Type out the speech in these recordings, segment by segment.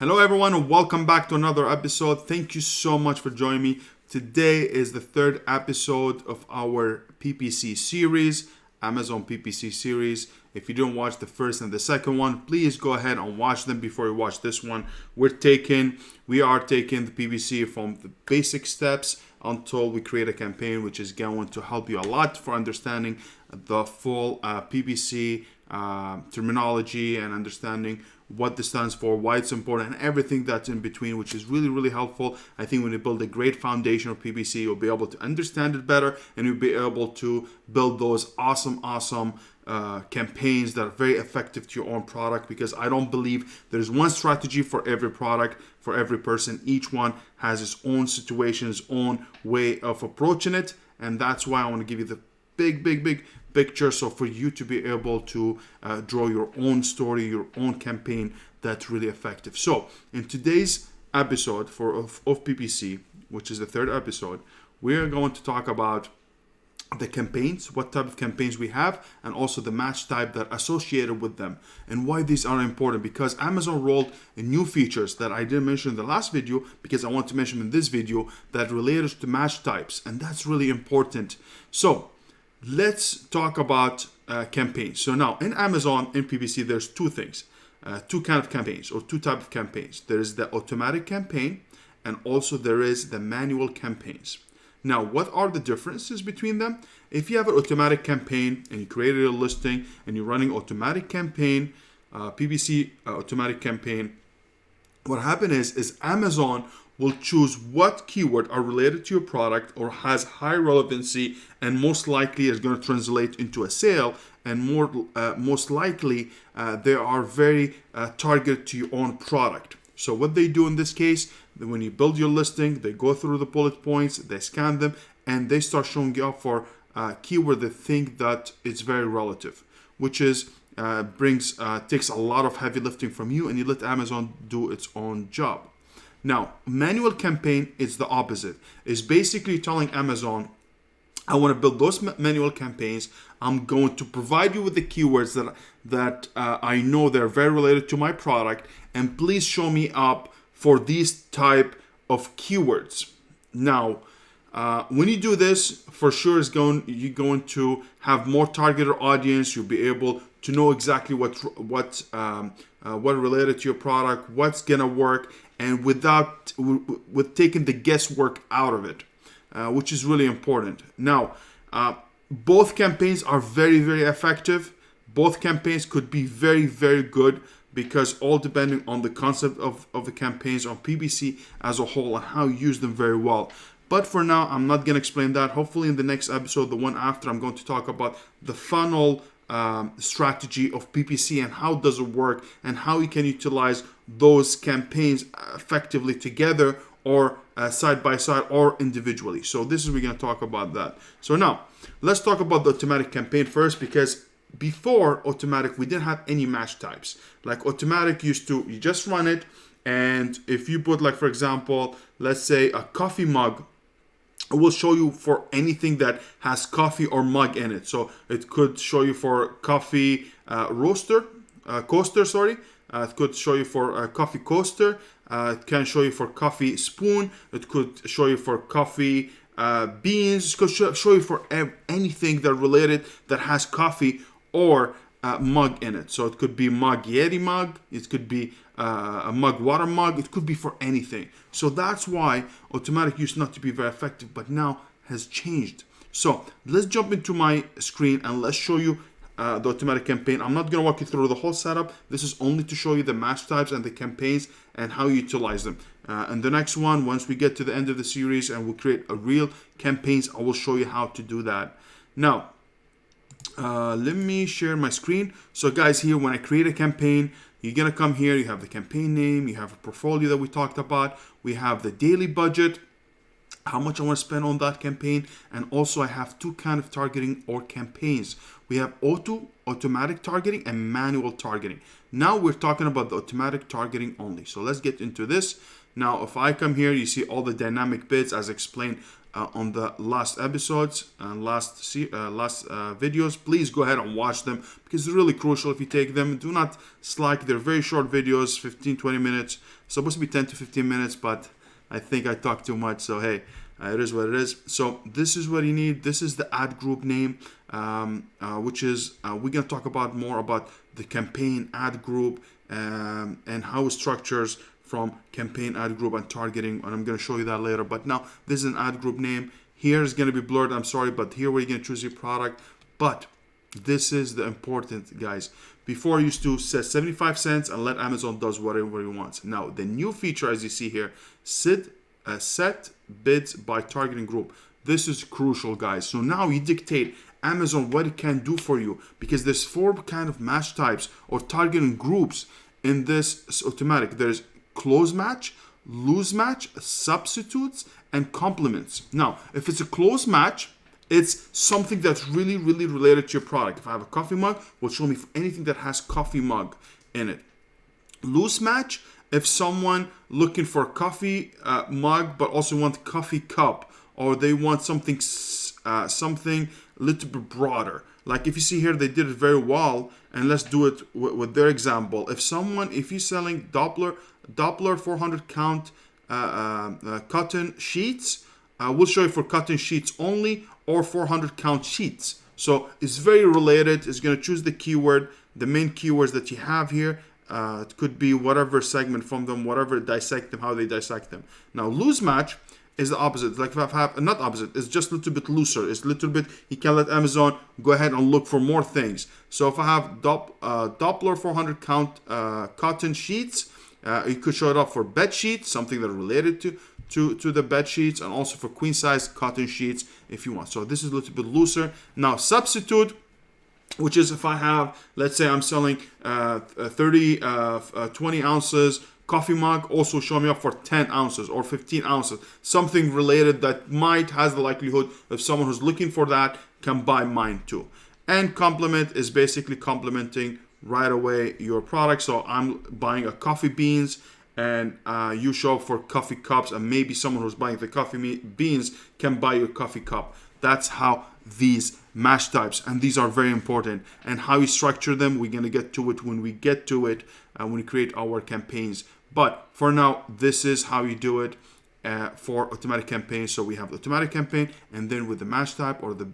Hello everyone and welcome back to another episode. Thank you so much for joining me. Today is the third episode of our PPC series, Amazon PPC series. If you didn't watch the first and the second one, please go ahead and watch them before you watch this one. We are taking the PPC from the basic steps until we create a campaign, which is going to help you a lot for understanding the full PPC terminology and understanding what this stands for, why it's important, and everything that's in between, which is really, really helpful. I think when you build a great foundation of PPC, you'll be able to understand it better, and you'll be able to build those awesome campaigns that are very effective to your own product, because I don't believe there's one strategy for every product, for every person. Each one has its own situation, its own way of approaching it, and that's why I want to give you the big picture, so for you to be able to draw your own story, your own campaign that's really effective. So in today's episode of PPC, which is the third episode, we're going to talk about the campaigns, what type of campaigns we have, and also the match type that associated with them, and why these are important. Because Amazon rolled new features that I didn't mention in the last video, because I want to mention in this video, that related to match types, and that's really important. So let's talk about campaigns. So now in Amazon, in PPC, there's two things, two kind of campaigns, or two type of campaigns. There is the automatic campaign, and also there is the manual campaigns. Now, what are the differences between them? If you have an automatic campaign and you created a listing and you're running automatic campaign, PPC automatic campaign, what happens is Amazon will choose what keyword are related to your product or has high relevancy and most likely is going to translate into a sale, and most likely they are very targeted to your own product. So what they do in this case, when you build your listing, they go through the bullet points, they scan them, and they start showing you up for keyword they think that it's very relative, which is takes a lot of heavy lifting from you, and you let Amazon do its own job. Now, manual campaign is the opposite. It's basically telling Amazon, I want to build those manual campaigns. I'm going to provide you with the keywords that I know they're very related to my product, and please show me up for these type of keywords. Now, when you do this, for sure you're going to have more targeted audience. You'll be able to know exactly what related to your product, what's gonna work, and with taking the guesswork out of it, which is really important. Now, both campaigns are very, very effective. Both campaigns could be very, very good, because all depending on the concept of the campaigns on PPC as a whole and how you use them very well. But for now, I'm not going to explain that. Hopefully in the next episode, the one after, I'm going to talk about the funnel strategy of PPC and how does it work and how you can utilize those campaigns effectively together, or side by side, or individually. So we're going to talk about that. So now let's talk about the automatic campaign first, because before automatic we didn't have any match types. Like automatic you just run it, and if you put, like, for example, let's say a coffee mug, it will show you for anything that has coffee or mug in it. So it could show you for coffee coaster. It could show you for a coffee coaster. It can show you for coffee spoon. It could show you for coffee beans. It could show you for anything that related that has coffee or mug in it. So it could be mug Yeti mug. It could be a mug water mug. It could be for anything. So that's why automatic used not to be very effective, but now has changed. So let's jump into my screen and let's show you the automatic campaign. I'm not going to walk you through the whole setup. This is only to show you the match types and the campaigns and how you utilize them. And the next one, once we get to the end of the series and we'll create a real campaigns, I will show you how to do that. Now, let me share my screen. So guys, here when I create a campaign, you're gonna come here, you have the campaign name, you have a portfolio that we talked about, we have the daily budget, how much I want to spend on that campaign, and also I have two kind of targeting or campaigns. We have automatic targeting and manual targeting. Now we're talking about the automatic targeting only. So let's get into this. Now, if I come here, you see all the dynamic bids as explained on the last episodes and last videos. Please go ahead and watch them because it's really crucial. If you take them, do not slack. They're very short videos, 15-20 minutes. It's supposed to be 10 to 15 minutes, but I think I talk too much, so hey, it is what it is. So this is what you need. This is the ad group name, which is we're going to talk about more about the campaign ad group and how it structures from campaign ad group and targeting, and I'm going to show you that later. But now this is an ad group name. Here is going to be blurred, I'm sorry, but here where you're going to choose your product. But this is the important, guys. Before, I used to set 75 cents and let Amazon does whatever it wants. Now the new feature, as you see here, set bids by targeting group. This is crucial, guys. So now you dictate Amazon what it can do for you, because there's 4 kind of match types or targeting groups in this automatic. There's close match, loose match, substitutes, and complements. Now, if it's a close match, it's something that's really, really related to your product. If I have a coffee mug, it will show me anything that has coffee mug in it. Loose match, if someone looking for a coffee mug but also want coffee cup, or they want something a little bit broader. Like if you see here, they did it very well, and let's do it with their example. If you're selling Doppler 400 count cotton sheets, we'll show you for cotton sheets only or 400 count sheets. So it's very related. It's going to choose the keyword, the main keywords that you have here. It could be whatever segment from them, whatever dissect them, how they dissect them. Now loose match is the opposite. Like if I have, not opposite, it's just a little bit looser. It's a little bit, you can let Amazon go ahead and look for more things. So if I have Doppler 400 count cotton sheets, you could show it up for bed sheets, something that related to the bed sheets, and also for queen size cotton sheets if you want. So this is a little bit looser. Now substitute, which is if I have, let's say I'm selling 20 ounces coffee mug, also show me up for 10 ounces or 15 ounces, something related that has the likelihood if someone who's looking for that can buy mine too. And complement is basically complementing right away your product. So I'm buying a coffee beans, and you show up for coffee cups, and maybe someone who's buying the coffee beans can buy your coffee cup. That's how these match types, and these are very important, and how you structure them, we're going to get to it when we get to it, when we create our campaigns. But for now, this is how you do it for automatic campaigns. So we have the automatic campaign, and then with the match type or the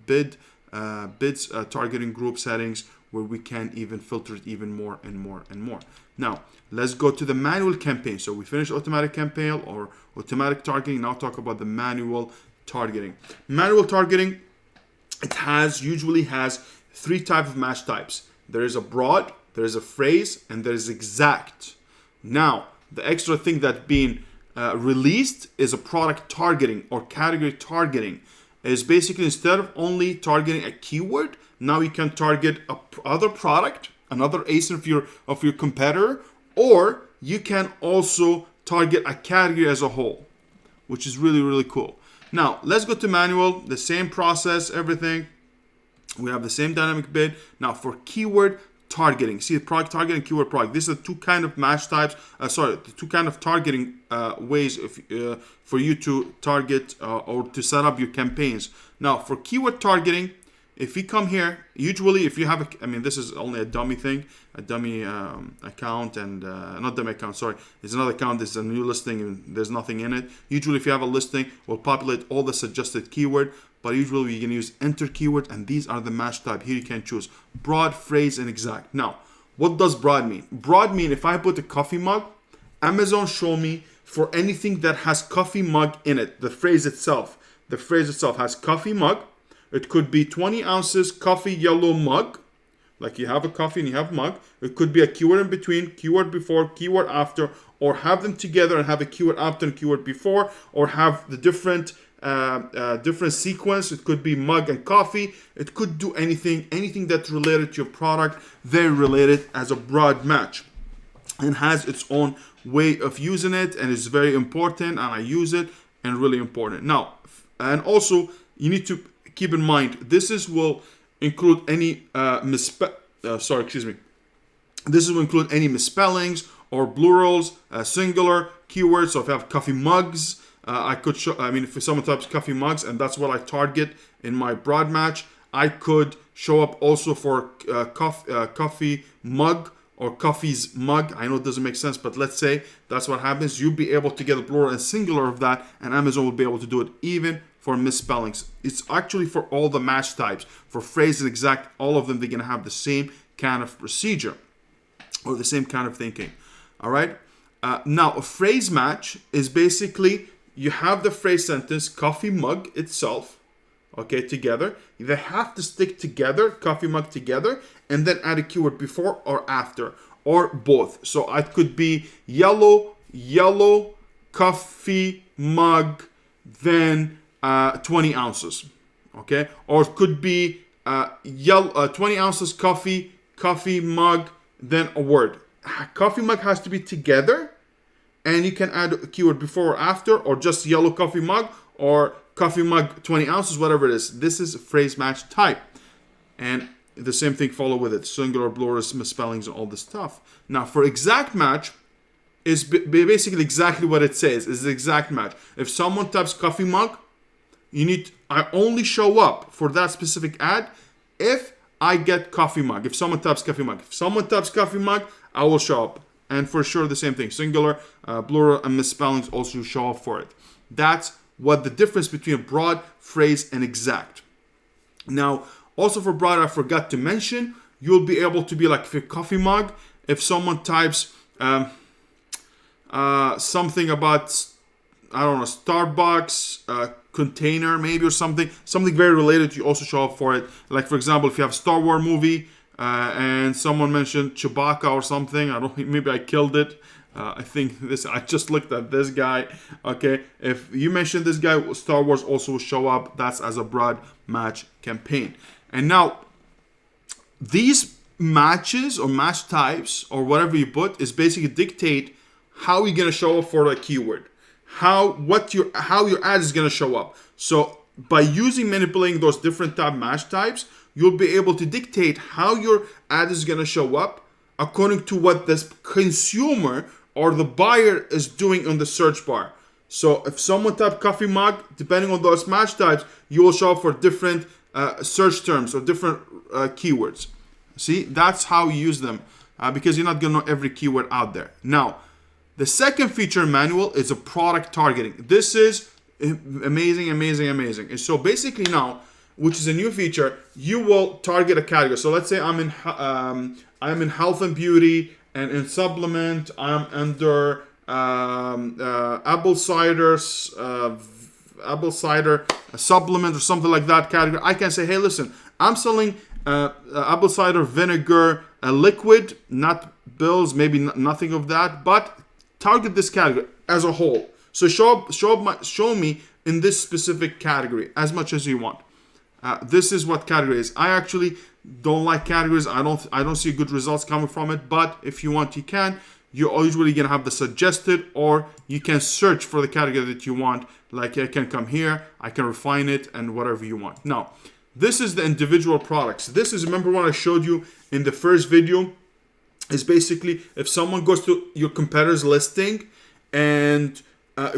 bids targeting group settings, where we can even filter it even more and more and more. Now, let's go to the manual campaign. So we finished automatic campaign or automatic targeting. Now talk about the manual targeting. Manual targeting, it usually has 3 types of match types. There is a broad, there is a phrase, and there is exact. Now, the extra thing that being released is a product targeting or category targeting. Is basically instead of only targeting a keyword, now you can target other product, another ASIN of your competitor, or you can also target a category as a whole, which is really, really cool. Now, let's go to manual, the same process, everything. We have the same dynamic bid. Now for keyword targeting, see the product targeting, keyword product. These are 2 kind of match types. The 2 kind of targeting ways for you to target or to set up your campaigns. Now for keyword targeting, if you come here, usually if you have this is only a dummy thing, a dummy account, and not dummy account, sorry, it's another account, it's a new listing and there's nothing in it. Usually if you have a listing, we'll populate all the suggested keyword, but usually you can use enter keyword, and these are the match type. Here you can choose broad, phrase, and exact. Now, what does broad mean? Broad mean if I put a coffee mug, Amazon show me for anything that has coffee mug in it. The phrase itself has coffee mug. It could be 20 ounces coffee yellow mug, like you have a coffee and you have a mug. It could be a keyword in between, keyword before, keyword after, or have them together and have a keyword after and keyword before, or have the different sequence. It could be mug and coffee. It could do anything that's related to your product. Very related as a broad match, and has its own way of using it, and it's very important, and I use it, and really important. Now, and also you need to keep in mind, this will include any This will include any misspellings or plurals, singular keywords. So if you have coffee mugs, I could show, I mean, if someone types coffee mugs and that's what I target in my broad match, I could show up also for coffee mug or coffee's mug. I know it doesn't make sense, but let's say that's what happens. You'll be able to get the plural and singular of that, and Amazon will be able to do it even for misspellings. It's actually for all the match types. For phrase and exact, all of them, they're going to have the same kind of procedure or the same kind of thinking. All right. Now, a phrase match is basically you have the phrase sentence, coffee mug itself, okay, together. They have to stick together, coffee mug together, and then add a keyword before or after, or both. So it could be yellow coffee mug, then 20 ounces, okay? Or it could be 20 ounces coffee mug, then a word. Coffee mug has to be together, and you can add a keyword before or after, or just yellow coffee mug, or coffee mug 20 ounces, whatever it is. This is a phrase match type. And the same thing follow with it. Singular, plural, misspellings, and all this stuff. Now, for exact match, is basically exactly what it says. Is the exact match. If someone types coffee mug, I only show up for that specific ad if I get coffee mug. If someone types coffee mug. If someone types coffee mug, I will show up. And for sure, the same thing. Singular, plural, and misspellings also show up for it. That's what the difference between a broad, phrase, and exact. Now, also for broad, I forgot to mention, you'll be able to be like if a coffee mug, if someone types something about, I don't know, Starbucks container maybe or something very related, you also show up for it. Like for example, if you have a Star Wars movie and someone mentioned Chewbacca or something, maybe I killed it. I think I just looked at this guy. Okay, if you mention this guy, Star Wars also will show up. That's as a broad match campaign. And now, these matches or match types or whatever you put is basically dictate how you're gonna show up for a keyword, how your ad is gonna show up. So by manipulating those different match types, you'll be able to dictate how your ad is gonna show up according to what this consumer or the buyer is doing on the search bar. So if someone types coffee mug, depending on those match types, you will show up for different search terms or different keywords. See, that's how you use them because you're not gonna know every keyword out there. Now, the second feature manual is a product targeting. This is amazing. And so basically now, which is a new feature, you will target a category. So let's say I'm in health and beauty, and in supplement, I'm under apple cider supplement or something like that category. I can say, hey, listen, I'm selling apple cider vinegar liquid, not bills, maybe nothing of that, but target this category as a whole. So show me in this specific category as much as you want. This is what category is. I actually don't like categories. I don't see good results coming from it. But if you want, you can. You're usually gonna have the suggested, or you can search for the category that you want. Like I can come here, I can refine it, and whatever you want. Now, this is the individual products. This is, remember what I showed you in the first video, is basically if someone goes to your competitor's listing and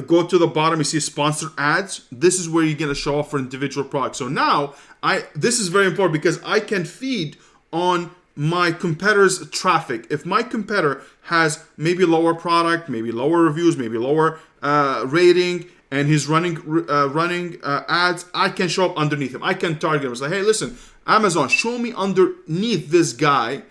go to the bottom, you see sponsored ads. This is where you're gonna show up for individual products. So now, this is very important because I can feed on my competitor's traffic. If my competitor has maybe lower product, maybe lower reviews, maybe lower rating, and he's running ads, I can show up underneath him. I can target him and say, hey, listen, Amazon, show me underneath this guy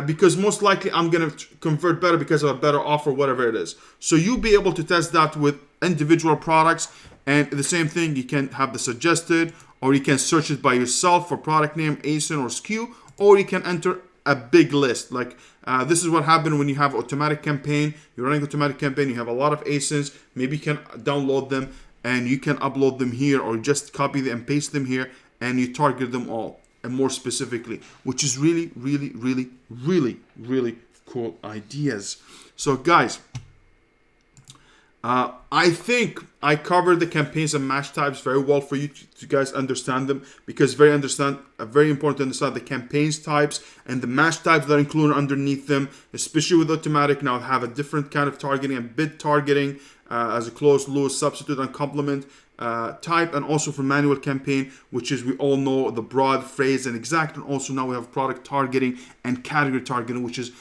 because most likely I'm going to convert better because of a better offer, whatever it is. So you'll be able to test that with individual products. And the same thing, you can have the suggested, or you can search it by yourself for product name, ASIN, or SKU, or you can enter a big list. Like this is what happened when you have automatic campaign. You're running automatic campaign, you have a lot of ASINs. Maybe you can download them and you can upload them here, or just copy them and paste them here, and you target them all and more specifically, which is really, really, really, really, really cool ideas. So guys, I think I covered the campaigns and match types very well for you to guys understand them, because very important to understand the campaigns types and the match types that are included underneath them, especially with automatic. Now have a different kind of targeting and bid targeting as a closed loop substitute and complement type, and also for manual campaign, which is, we all know, the broad phrase and exact. And also now we have product targeting and category targeting, which is